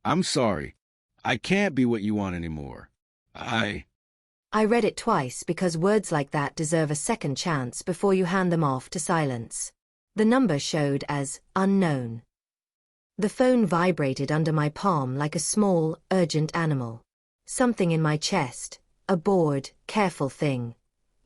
I'm sorry. I can't be what you want anymore. I... I read it twice because words like that deserve a second chance before you hand them off to silence. The number showed as unknown. The phone vibrated under my palm like a small, urgent animal. Something in my chest, a bored, careful thing,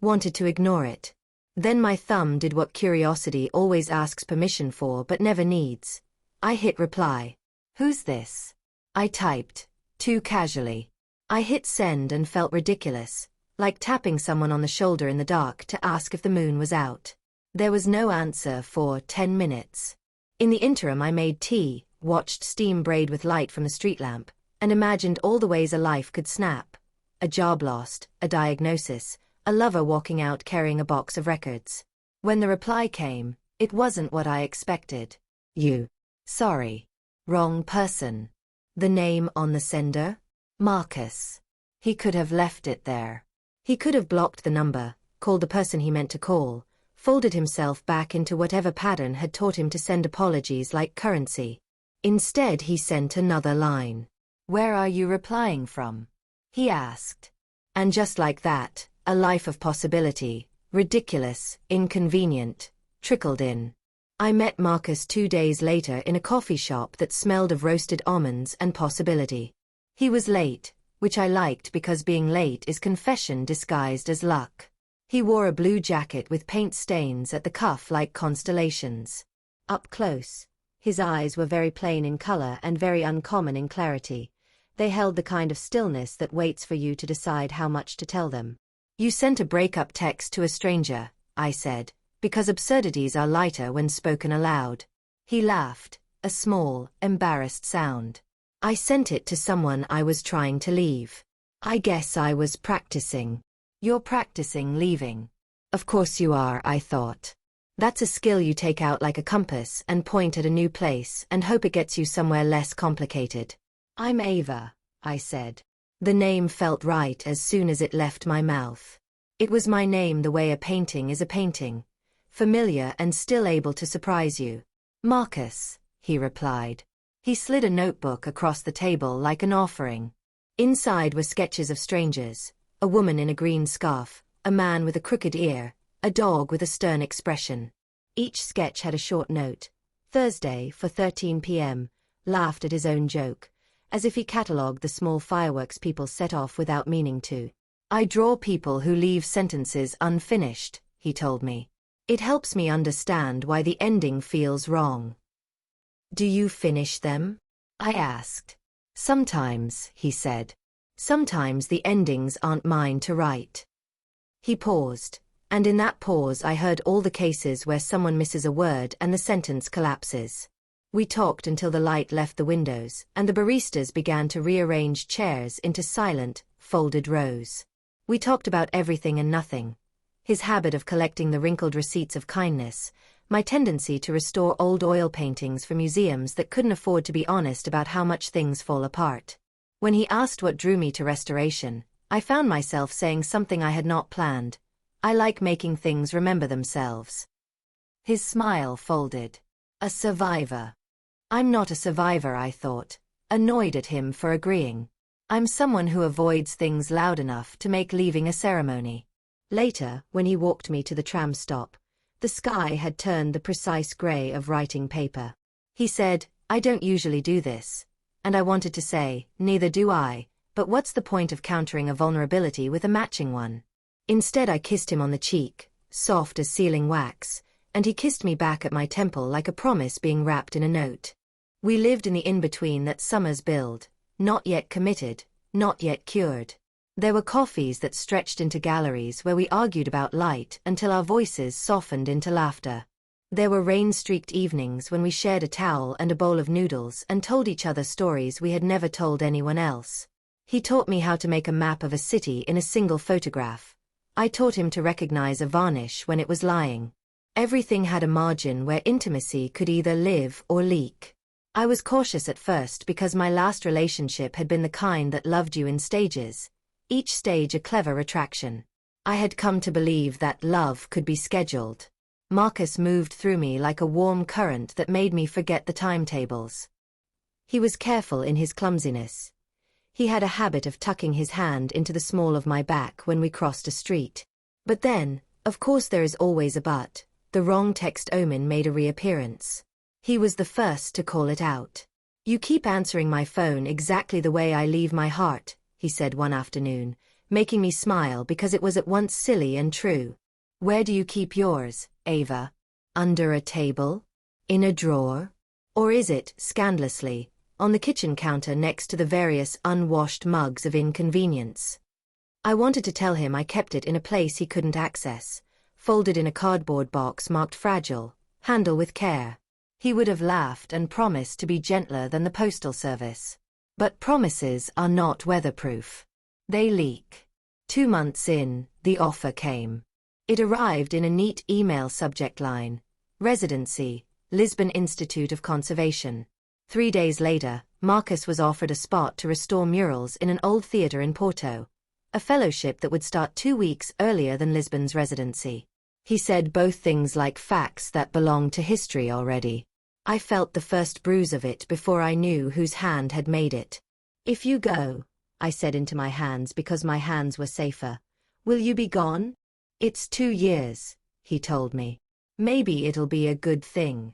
wanted to ignore it. Then my thumb did what curiosity always asks permission for but never needs. I hit reply. Who's this? I typed, too casually. I hit send and felt ridiculous, like tapping someone on the shoulder in the dark to ask if the moon was out. There was no answer for 10 minutes. In the interim I made tea, watched steam braid with light from the street lamp, and imagined all the ways a life could snap. A job lost, a diagnosis, a lover walking out carrying a box of records. When the reply came, it wasn't what I expected. You. Sorry. Wrong person. The name on the sender? Marcus. He could have left it there. He could have blocked the number, called the person he meant to call, folded himself back into whatever pattern had taught him to send apologies like currency. Instead he sent another line. Where are you replying from? He asked. And just like that, a life of possibility, ridiculous, inconvenient, trickled in. I met Marcus 2 days later in a coffee shop that smelled of roasted almonds and possibility. He was late, which I liked because being late is confession disguised as luck. He wore a blue jacket with paint stains at the cuff like constellations. Up close, his eyes were very plain in color and very uncommon in clarity. They held the kind of stillness that waits for you to decide how much to tell them. You sent a breakup text to a stranger, I said, because absurdities are lighter when spoken aloud. He laughed, a small, embarrassed sound. I sent it to someone I was trying to leave. I guess I was practicing. You're practicing leaving. Of course you are, I thought. That's a skill you take out like a compass and point at a new place and hope it gets you somewhere less complicated. I'm Ava, I said. The name felt right as soon as it left my mouth. It was my name the way a painting is a painting. Familiar and still able to surprise you. Marcus, he replied. He slid a notebook across the table like an offering. Inside were sketches of strangers, a woman in a green scarf, a man with a crooked ear, a dog with a stern expression. Each sketch had a short note. Thursday for 13 p.m., laughed at his own joke, as if he catalogued the small fireworks people set off without meaning to. I draw people who leave sentences unfinished, he told me. It helps me understand why the ending feels wrong. Do you finish them? I asked. Sometimes, he said. Sometimes the endings aren't mine to write. He paused, and in that pause I heard all the cases where someone misses a word and the sentence collapses. We talked until the light left the windows, and the baristas began to rearrange chairs into silent, folded rows. We talked about everything and nothing. His habit of collecting the wrinkled receipts of kindness, my tendency to restore old oil paintings for museums that couldn't afford to be honest about how much things fall apart. When he asked what drew me to restoration, I found myself saying something I had not planned. I like making things remember themselves. His smile folded. A survivor. I'm not a survivor, I thought, annoyed at him for agreeing. I'm someone who avoids things loud enough to make leaving a ceremony. Later, when he walked me to the tram stop, the sky had turned the precise gray of writing paper. He said, I don't usually do this. And I wanted to say, neither do I, but what's the point of countering a vulnerability with a matching one? Instead I kissed him on the cheek, soft as sealing wax, and he kissed me back at my temple like a promise being wrapped in a note. We lived in the in-between that summers build, not yet committed, not yet cured. There were coffees that stretched into galleries where we argued about light until our voices softened into laughter. There were rain-streaked evenings when we shared a towel and a bowl of noodles and told each other stories we had never told anyone else. He taught me how to make a map of a city in a single photograph. I taught him to recognize a varnish when it was lying. Everything had a margin where intimacy could either live or leak. I was cautious at first because my last relationship had been the kind that loved you in stages. Each stage a clever retraction. I had come to believe that love could be scheduled. Marcus moved through me like a warm current that made me forget the timetables. He was careful in his clumsiness. He had a habit of tucking his hand into the small of my back when we crossed a street. But then, of course there is always a but, the wrong text omen made a reappearance. He was the first to call it out. "You keep answering my phone exactly the way I leave my heart," he said one afternoon, making me smile because it was at once silly and true. "Where do you keep yours, Ava? Under a table? In a drawer? Or is it, scandalously, on the kitchen counter next to the various unwashed mugs of inconvenience?" I wanted to tell him I kept it in a place he couldn't access, folded in a cardboard box marked fragile, handle with care. He would have laughed and promised to be gentler than the postal service. But promises are not weatherproof. They leak. 2 months in, the offer came. It arrived in a neat email subject line: Residency, Lisbon Institute of Conservation. 3 days later, Marcus was offered a spot to restore murals in an old theatre in Porto, a fellowship that would start 2 weeks earlier than Lisbon's residency. He said both things like facts that belonged to history already. I felt the first bruise of it before I knew whose hand had made it. "If you go," I said into my hands because my hands were safer, "will you be gone?" "It's 2 years," he told me. "Maybe it'll be a good thing."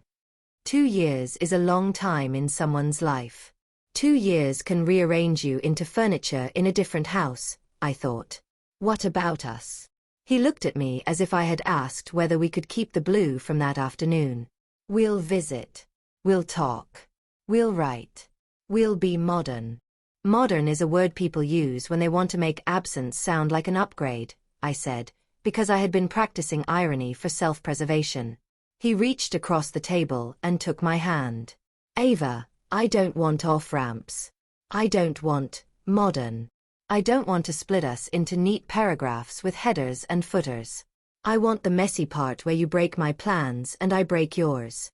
2 years is a long time in someone's life. 2 years can rearrange you into furniture in a different house, I thought. What about us? He looked at me as if I had asked whether we could keep the blue from that afternoon. "We'll visit. We'll talk. We'll write. We'll be modern." Modern is a word people use when they want to make absence sound like an upgrade, I said, because I had been practicing irony for self-preservation. He reached across the table and took my hand. "Ava, I don't want off-ramps. I don't want modern. I don't want to split us into neat paragraphs with headers and footers. I want the messy part where you break my plans and I break yours."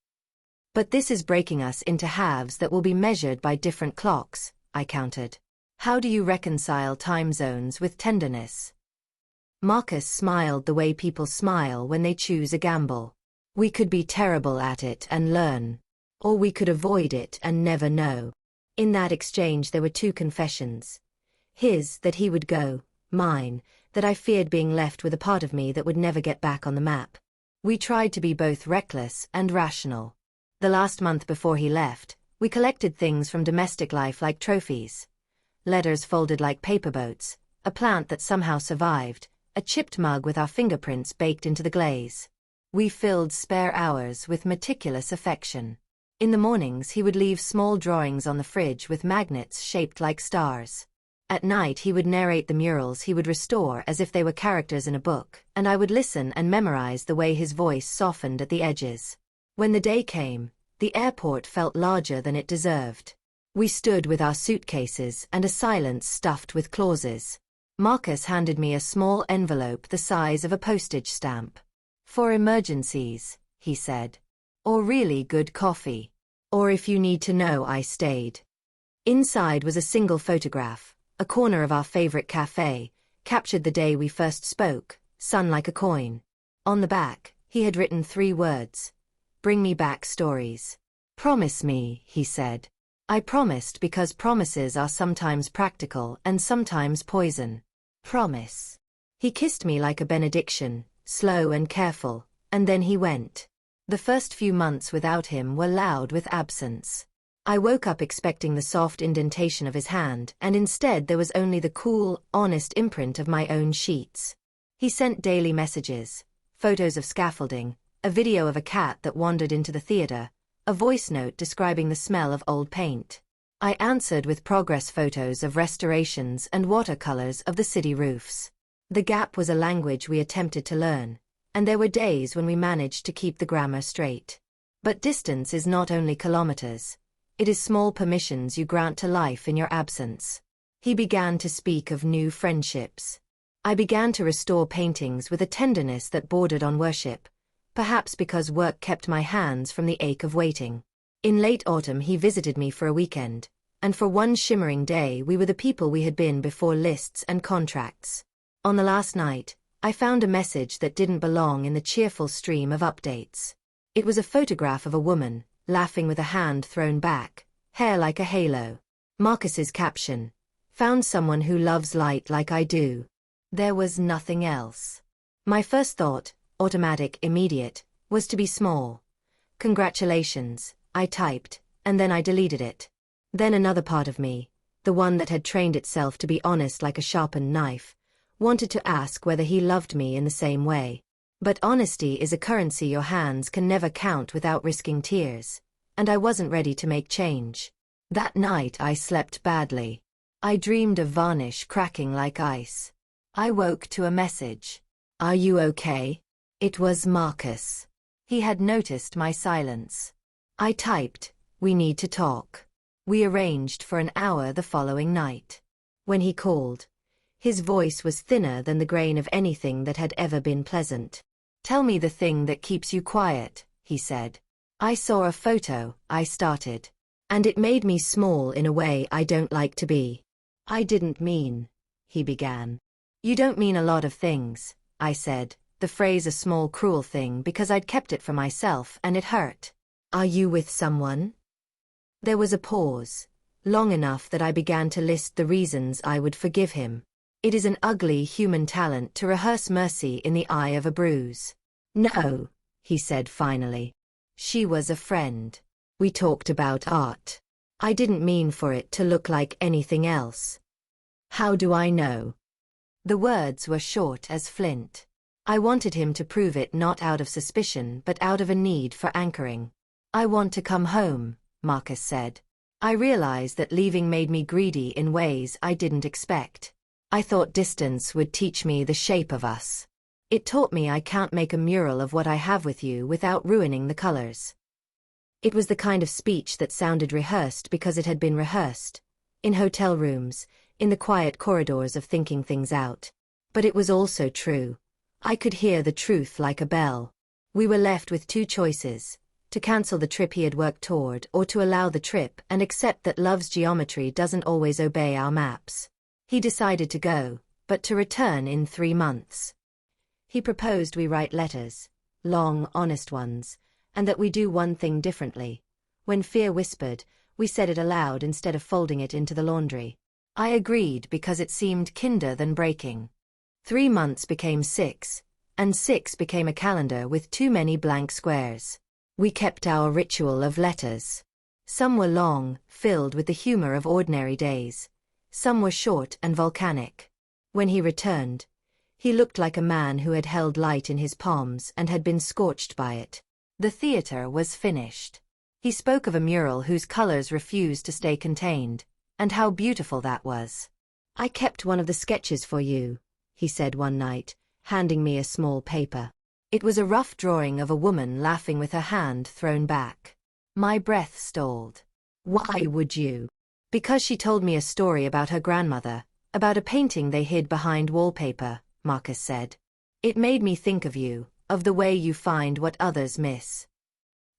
"But this is breaking us into halves that will be measured by different clocks," I countered. "How do you reconcile time zones with tenderness?" Marcus smiled the way people smile when they choose a gamble. "We could be terrible at it and learn. Or we could avoid it and never know." In that exchange there were 2 confessions. His, that he would go; mine, that I feared being left with a part of me that would never get back on the map. We tried to be both reckless and rational. The last month before he left, we collected things from domestic life like trophies. Letters folded like paper boats, a plant that somehow survived, a chipped mug with our fingerprints baked into the glaze. We filled spare hours with meticulous affection. In the mornings he would leave small drawings on the fridge with magnets shaped like stars. At night he would narrate the murals he would restore as if they were characters in a book, and I would listen and memorize the way his voice softened at the edges. When the day came, the airport felt larger than it deserved. We stood with our suitcases and a silence stuffed with clauses. Marcus handed me a small envelope the size of a postage stamp. "For emergencies," he said. "Or really good coffee. Or if you need to know I stayed." Inside was a single photograph. A corner of our favorite cafe, captured the day we first spoke, sun like a coin. On the back, he had written 3 words: "Bring me back stories." "Promise me," he said. I promised because promises are sometimes practical and sometimes poison. "Promise." He kissed me like a benediction, slow and careful, and then he went. The first few months without him were loud with absence. I woke up expecting the soft indentation of his hand, and instead there was only the cool, honest imprint of my own sheets. He sent daily messages, photos of scaffolding, a video of a cat that wandered into the theater, a voice note describing the smell of old paint. I answered with progress photos of restorations and watercolors of the city roofs. The gap was a language we attempted to learn, and there were days when we managed to keep the grammar straight. But distance is not only kilometers. It is small permissions you grant to life in your absence. He began to speak of new friendships. I began to restore paintings with a tenderness that bordered on worship, perhaps because work kept my hands from the ache of waiting. In late autumn he visited me for a weekend, and for one shimmering day we were the people we had been before lists and contracts. On the last night, I found a message that didn't belong in the cheerful stream of updates. It was a photograph of a woman, laughing with a hand thrown back, Hair like a halo. Marcus's caption. Found someone who loves light like I do. There was nothing else. My first thought, automatic, immediate, was to be small. Congratulations, I typed, and then I deleted it. Then another part of me, the one that had trained itself to be honest like a sharpened knife, wanted to ask whether he loved me in the same way. But honesty is a currency your hands can never count without risking tears, and I wasn't ready to make change. That night I slept badly. I dreamed of varnish cracking like ice. I woke to a message. Are you okay? It was Marcus. He had noticed my silence. I typed, we need to talk. We arranged for an hour the following night. When he called, his voice was thinner than the grain of anything that had ever been pleasant. Tell me the thing that keeps you quiet, he said. I saw a photo, I started. And it made me small in a way I don't like to be. I didn't mean, he began. You don't mean a lot of things, I said, the phrase a small cruel thing because I'd kept it for myself and it hurt. Are you with someone? There was a pause, long enough that I began to list the reasons I would forgive him. It is an ugly human talent to rehearse mercy in the eye of a bruise. No, he said finally. She was a friend. We talked about art. I didn't mean for it to look like anything else. How do I know? The words were short as flint. I wanted him to prove it not out of suspicion but out of a need for anchoring. I want to come home, Marcus said. I realized that leaving made me greedy in ways I didn't expect. I thought distance would teach me the shape of us. It taught me I can't make a mural of what I have with you without ruining the colors. It was the kind of speech that sounded rehearsed because it had been rehearsed. In hotel rooms, in the quiet corridors of thinking things out. But it was also true. I could hear the truth like a bell. We were left with two choices. To cancel the trip he had worked toward or to allow the trip and accept that love's geometry doesn't always obey our maps. He decided to go, but to return in 3 months. He proposed we write letters, long, honest ones, and that we do one thing differently. When fear whispered, we said it aloud instead of folding it into the laundry. I agreed because it seemed kinder than breaking. 3 months became 6, and 6 became a calendar with too many blank squares. We kept our ritual of letters. Some were long, filled with the humor of ordinary days. Some were short and volcanic. When he returned, he looked like a man who had held light in his palms and had been scorched by it. The theater was finished. He spoke of a mural whose colors refused to stay contained, and how beautiful that was. I kept one of the sketches for you, he said one night, handing me a small paper. It was a rough drawing of a woman laughing with her hand thrown back. My breath stalled. Why would you? Because she told me a story about her grandmother, about a painting they hid behind wallpaper, Marcus said. It made me think of you, of the way you find what others miss.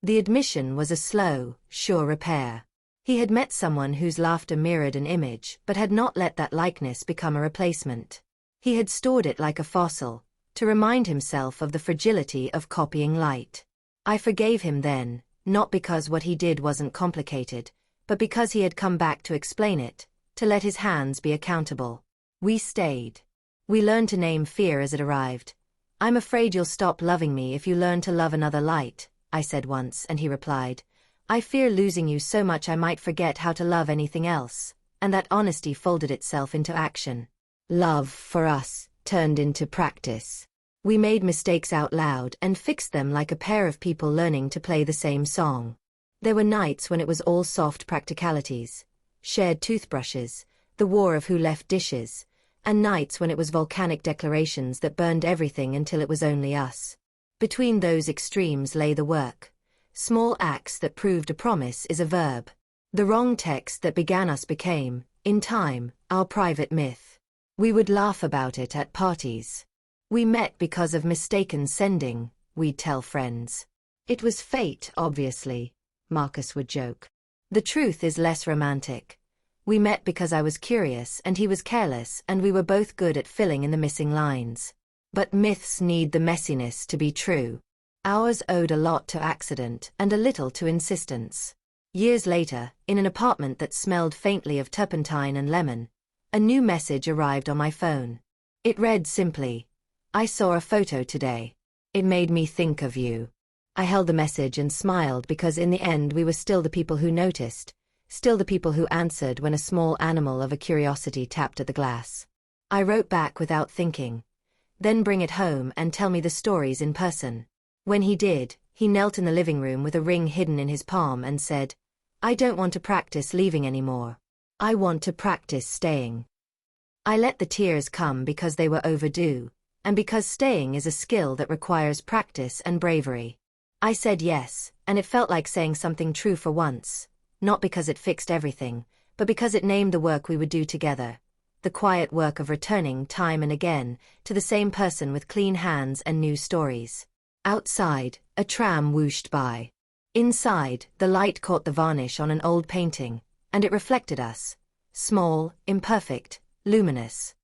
The admission was a slow, sure repair. He had met someone whose laughter mirrored an image but had not let that likeness become a replacement. He had stored it like a fossil, to remind himself of the fragility of copying light. I forgave him then, not because what he did wasn't complicated, but because he had come back to explain it, to let his hands be accountable. We stayed. We learned to name fear as it arrived. I'm afraid you'll stop loving me if you learn to love another light, I said once, and he replied, I fear losing you so much I might forget how to love anything else, and that honesty folded itself into action. Love, for us, turned into practice. We made mistakes out loud and fixed them like a pair of people learning to play the same song. There were nights when it was all soft practicalities, shared toothbrushes, the war of who left dishes, and nights when it was volcanic declarations that burned everything until it was only us. Between those extremes lay the work. Small acts that proved a promise is a verb. The wrong text that began us became, in time, our private myth. We would laugh about it at parties. We met because of mistaken sending, we'd tell friends. It was fate, obviously, Marcus would joke. The truth is less romantic. We met because I was curious and he was careless and we were both good at filling in the missing lines. But myths need the messiness to be true. Ours owed a lot to accident and a little to insistence. Years later, in an apartment that smelled faintly of turpentine and lemon, a new message arrived on my phone. It read simply, "I saw a photo today. It made me think of you." I held the message and smiled because in the end we were still the people who noticed, still the people who answered when a small animal of a curiosity tapped at the glass. I wrote back without thinking, "Then bring it home and tell me the stories in person." When he did, he knelt in the living room with a ring hidden in his palm and said, "I don't want to practice leaving anymore. I want to practice staying." I let the tears come because they were overdue, and because staying is a skill that requires practice and bravery. I said yes, and it felt like saying something true for once, not because it fixed everything, but because it named the work we would do together, the quiet work of returning time and again to the same person with clean hands and new stories. Outside, a tram whooshed by. Inside, the light caught the varnish on an old painting, and it reflected us. Small, imperfect, luminous.